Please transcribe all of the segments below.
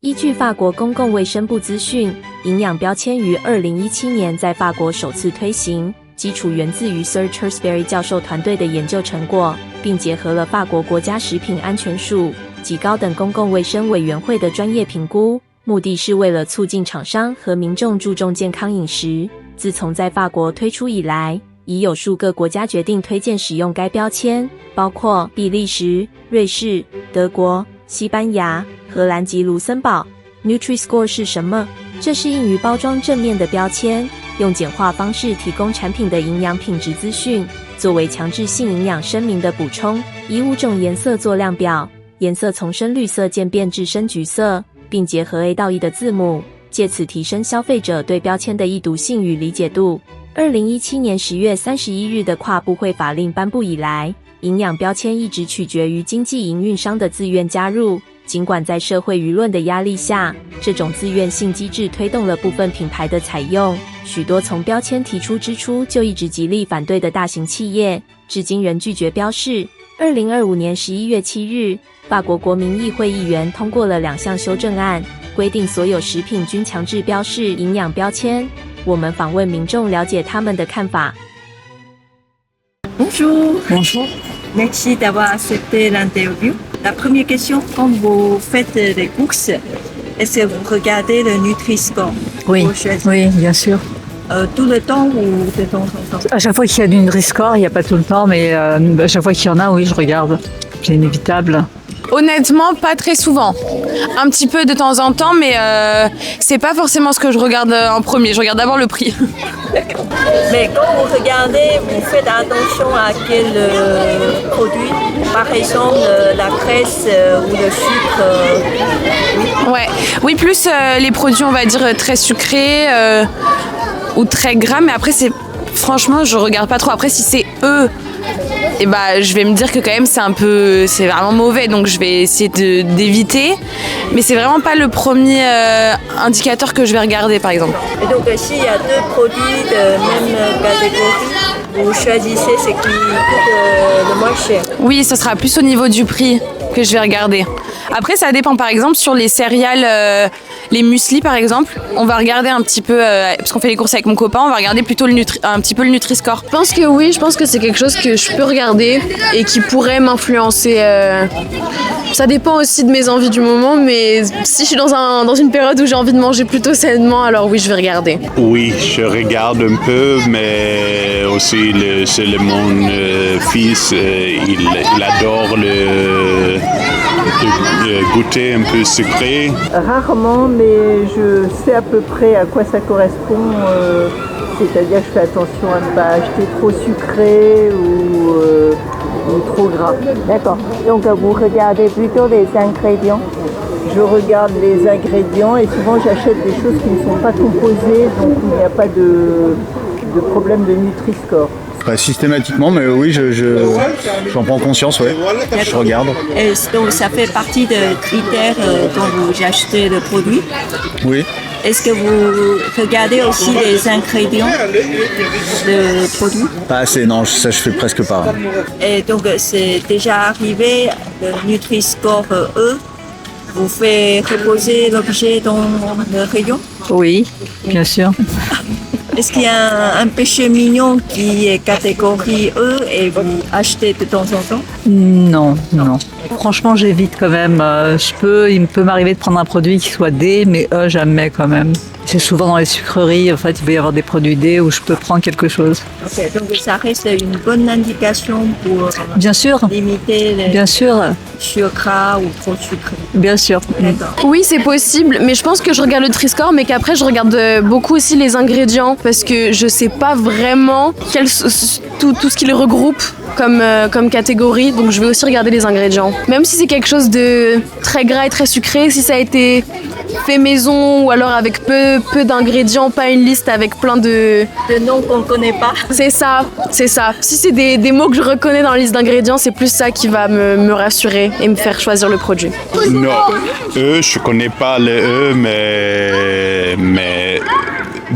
依据法国公共卫生部资讯，营养标签于2017年在法国首次推行，基础源自于 Sir Tursberry 教授团队的研究成果，并结合了法国国家食品安全署及高等公共卫生委员会的专业评估，目的是为了促进厂商和民众注重健康饮食。自从在法国推出以来，已有数个国家决定推荐使用该标签，包括比利时、瑞士、德国、西班牙、荷兰及卢森堡。Nutri-Score 是什么？这是印于包装正面的标签，用简化方式提供产品的营养品质资讯，作为强制性营养声明的补充，以5种颜色做量表，颜色从深绿色渐变至深橘色，并结合 A 到 E 的字母，借此提升消费者对标签的易读性与理解度。2017年10月31日的跨部会法令颁布以来，营养标签一直取决于经纪营运商的自愿加入。尽管在社会舆论的压力下，这种自愿性机制推动了部分品牌的采用，许多从标签提出之初就一直极力反对的大型企业，至今仍拒绝标示。2025年11月7日，法国国民议会议员通过了2项修正案，规定所有食品均强制标示营养标签。我们访问民众了解他们的看法。Bonjour. Bonjour. Merci d'avoir accepté l'interview. La première question, quand vous faites les courses, est-ce que vous regardez le Nutri-Score? Oui, oui, bien sûr. Tout le temps ou de temps en temps? À chaque fois qu'il y a du Nutri-Score, il n'y a pas tout le temps, mais à chaque fois qu'il y en a, oui, je regarde. C'est inévitable. Honnêtement, pas très souvent. Un petit peu de temps en temps, mais c'est pas forcément ce que je regarde en premier. Je regarde d'abord le prix. Mais quand vous regardez, vous faites attention à quel produit? Par exemple, la graisse ou le sucre? Ouais. Oui, plus les produits, on va dire, très sucrés ou très gras. Mais après, franchement, je regarde pas trop. Après, si c'est eux, et je vais me dire que quand même c'est vraiment mauvais, donc je vais essayer d'éviter. Mais c'est vraiment pas le premier indicateur que je vais regarder, par exemple. Et donc s'il y a 2 produits de même catégorie, vous choisissez ce qui coûte le moins cher? Oui, ce sera plus au niveau du prix que je vais regarder. Après, ça dépend. Par exemple, sur les céréales, les muesli par exemple, on va regarder un petit peu, parce qu'on fait les courses avec mon copain, on va regarder plutôt un petit peu le Nutri-Score. Je pense que oui, je pense que c'est quelque chose que je peux regarder et qui pourrait m'influencer. Ça dépend aussi de mes envies du moment, mais si je suis dans une période où j'ai envie de manger plutôt sainement, alors oui, je vais regarder. Oui, je regarde un peu, mais aussi mon fils, il adore le goûter un peu sucré. Rarement, mais je sais à peu près à quoi ça correspond. C'est-à-dire que je fais attention à ne pas acheter trop sucré ou trop gras. D'accord. Donc vous regardez plutôt les ingrédients? Je regarde les ingrédients et souvent j'achète des choses qui ne sont pas composées, donc il n'y a pas de problème de Nutri-Score. Pas systématiquement, mais oui, j'en prends conscience, ouais. Je regarde. Et donc ça fait partie des critères quand vous achetez le produit? Oui. Est-ce que vous regardez aussi les ingrédients du produit? Pas assez, non, ça je fais presque pas. Et donc c'est déjà arrivé, le Nutri-Score E vous fait reposer l'objet dans le rayon? Oui, bien sûr. Est-ce qu'il y a un péché mignon qui est catégorie E et vous achetez de temps en temps? Non. Franchement, j'évite quand même. Il peut m'arriver de prendre un produit qui soit D, mais E, jamais quand même. C'est souvent dans les sucreries, en fait, il va y avoir des produits D où je peux prendre quelque chose. Ok, donc ça reste une bonne indication pour bien sûr. Limiter les bien sûr. Sucre ou trop sucré. Bien sûr. Oui, c'est possible, mais je pense que je regarde le Nutri-Score, mais qu'après je regarde beaucoup aussi les ingrédients, parce que je sais pas vraiment tout ce qui les regroupe comme catégorie, donc je vais aussi regarder les ingrédients. Même si c'est quelque chose de très gras et très sucré, si ça a été fait maison ou alors avec peu d'ingrédients, pas une liste avec plein de noms qu'on connaît pas. C'est ça. Si c'est des mots que je reconnais dans la liste d'ingrédients, c'est plus ça qui va me rassurer et me faire choisir le produit. Non, je connais pas le mais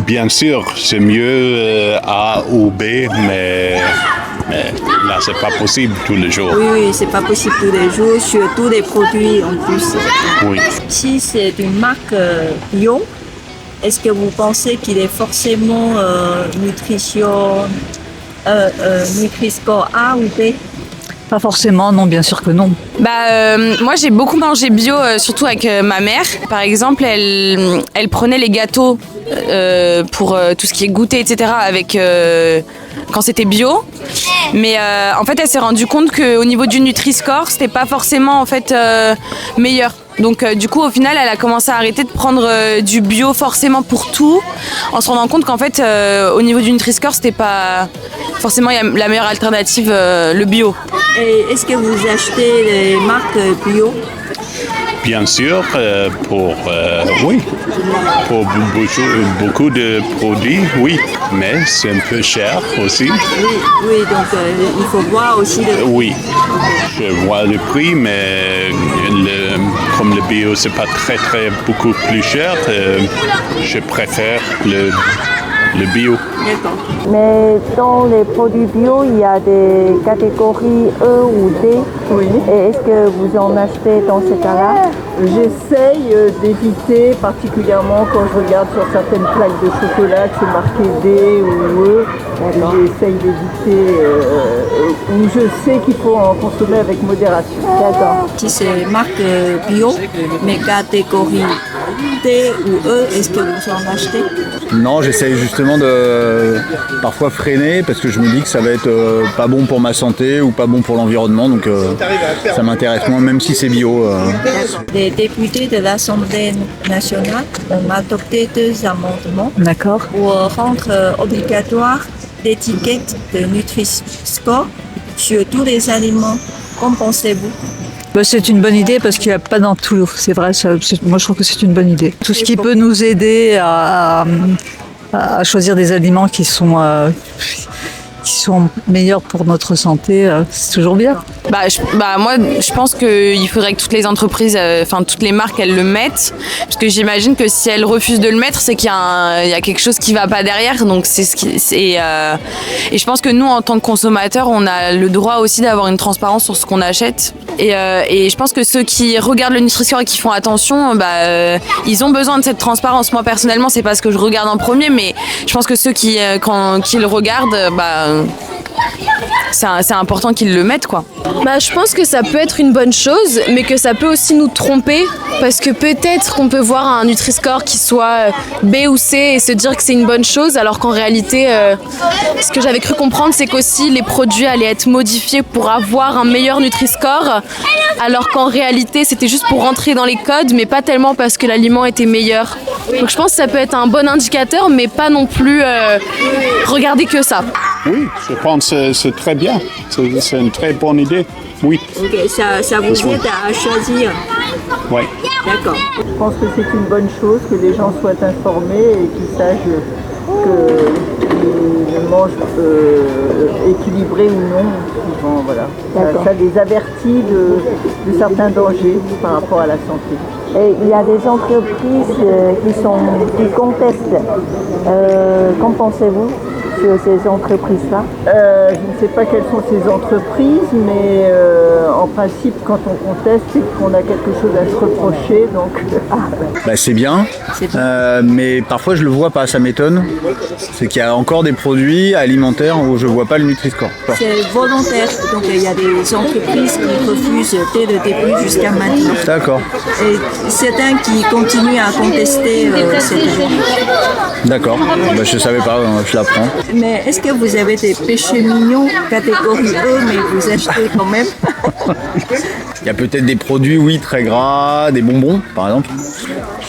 bien sûr, c'est mieux A ou B, mais là, c'est pas possible tous les jours. Oui, c'est pas possible tous les jours, sur tous les produits en plus. Oui. Si c'est une marque bio, est-ce que vous pensez qu'il est forcément Nutri-Score A ou B? Pas forcément, non, bien sûr que non. Moi j'ai beaucoup mangé bio, surtout avec ma mère. Par exemple, elle prenait les gâteaux pour tout ce qui est goûter, etc. avec quand c'était bio. Mais en fait, elle s'est rendue compte qu'au niveau du Nutri-Score, c'était pas forcément en fait meilleur. Donc du coup, au final, elle a commencé à arrêter de prendre du bio forcément pour tout, en se rendant compte qu'en fait, au niveau du Nutri-Score, c'était pas forcément la meilleure alternative, le bio. Et est-ce que vous achetez les marques bio? Bien sûr, oui, pour beaucoup de produits, oui, mais c'est un peu cher aussi. Oui, donc il faut voir aussi le prix. Oui, je vois le prix, mais comme le bio, c'est pas beaucoup plus cher, je préfère le bio. D'accord. Mais dans les produits bio, il y a des catégories E ou D. Oui. Et est-ce que vous en achetez dans ce cas-là? J'essaye d'éviter, particulièrement quand je regarde sur certaines plaques de chocolat que c'est marqué D ou E. J'essaye d'éviter où je sais qu'il faut en consommer avec modération. D'accord. Si c'est marque bio, mais catégorie D ou E, est-ce que vous en achetez? Non, j'essaye justement de parfois freiner parce que je me dis que ça va être pas bon pour ma santé ou pas bon pour l'environnement, donc ça m'intéresse moins, même si c'est bio. Les députés de l'Assemblée nationale ont adopté 2 amendements pour rendre obligatoire l'étiquette de Nutri-Score sur tous les aliments. Qu'en pensez-vous? C'est une bonne idée parce qu'il n'y a pas dans tout. C'est vrai, moi je trouve que c'est une bonne idée. Tout ce qui peut nous aider à choisir des aliments qui sont meilleurs pour notre santé, c'est toujours bien. Moi, je pense qu'il faudrait que toutes les entreprises, toutes les marques, elles le mettent. Parce que j'imagine que si elles refusent de le mettre, c'est qu'il y a quelque chose qui va pas derrière. Donc et je pense que nous, en tant que consommateurs, on a le droit aussi d'avoir une transparence sur ce qu'on achète. Et je pense que ceux qui regardent le Nutri-Score et qui font attention, ils ont besoin de cette transparence. Moi, personnellement, c'est pas ce que je regarde en premier, mais je pense que ceux qui le regardent, c'est important qu'ils le mettent, quoi. Je pense que ça peut être une bonne chose, mais que ça peut aussi nous tromper, parce que peut-être qu'on peut voir un Nutri-Score qui soit B ou C et se dire que c'est une bonne chose, alors qu'en réalité, ce que j'avais cru comprendre, c'est qu'aussi les produits allaient être modifiés pour avoir un meilleur Nutri-Score, alors qu'en réalité, c'était juste pour rentrer dans les codes, mais pas tellement parce que l'aliment était meilleur. Donc je pense que ça peut être un bon indicateur, mais pas non plus regarder que ça. Oui, je pense que c'est très bien. C'est une très bonne idée. Oui. Ok, ça vous aide à choisir. Oui. D'accord. Je pense que c'est une bonne chose que les gens soient informés et qu'ils sachent qu'ils mangent équilibré ou non. Souvent, voilà. Ça les avertit de certains dangers par rapport à la santé. Et il y a des entreprises qui contestent. Qu'en pensez-vous sur ces entreprises-là? Je ne sais pas quelles sont ces entreprises, mais en principe, quand on conteste, c'est qu'on a quelque chose à se reprocher. Donc, C'est bien, mais parfois je le vois pas, ça m'étonne. C'est qu'il y a encore des produits alimentaires où je vois pas le Nutri-Score. C'est volontaire, donc il y a des entreprises qui refusent dès le début jusqu'à maintenant. D'accord. Et certains qui continuent à contester cette loi. D'accord, je savais pas, je l'apprends. Mais est-ce que vous avez des péchés mignons catégorie E, mais vous achetez quand même? Il y a peut-être des produits, oui, très gras, des bonbons, par exemple.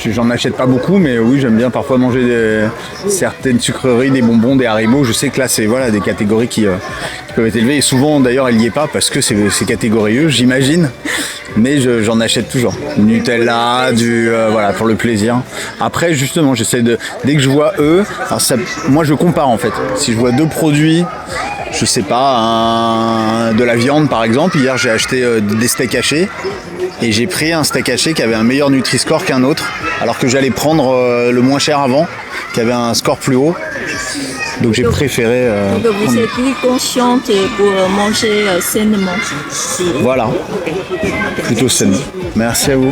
J'en achète pas beaucoup, mais oui, j'aime bien parfois manger certaines sucreries, des bonbons, des Haribo. Je sais que là, c'est des catégories qui peuvent être élevées. Et souvent, d'ailleurs, elle n'y est pas parce que c'est catégorieux, j'imagine. Mais j'en achète toujours. Nutella, pour le plaisir. Après, justement, dès que je vois moi je compare en fait. Si je vois 2 produits, je sais pas, de la viande par exemple. Hier, j'ai acheté des steaks hachés. Et j'ai pris un steak haché qui avait un meilleur Nutri-Score qu'un autre, alors que j'allais prendre le moins cher avant, qui avait un score plus haut. Donc j'ai préféré... donc vous êtes plus consciente pour manger sainement. Voilà, plutôt sainement. Merci à vous.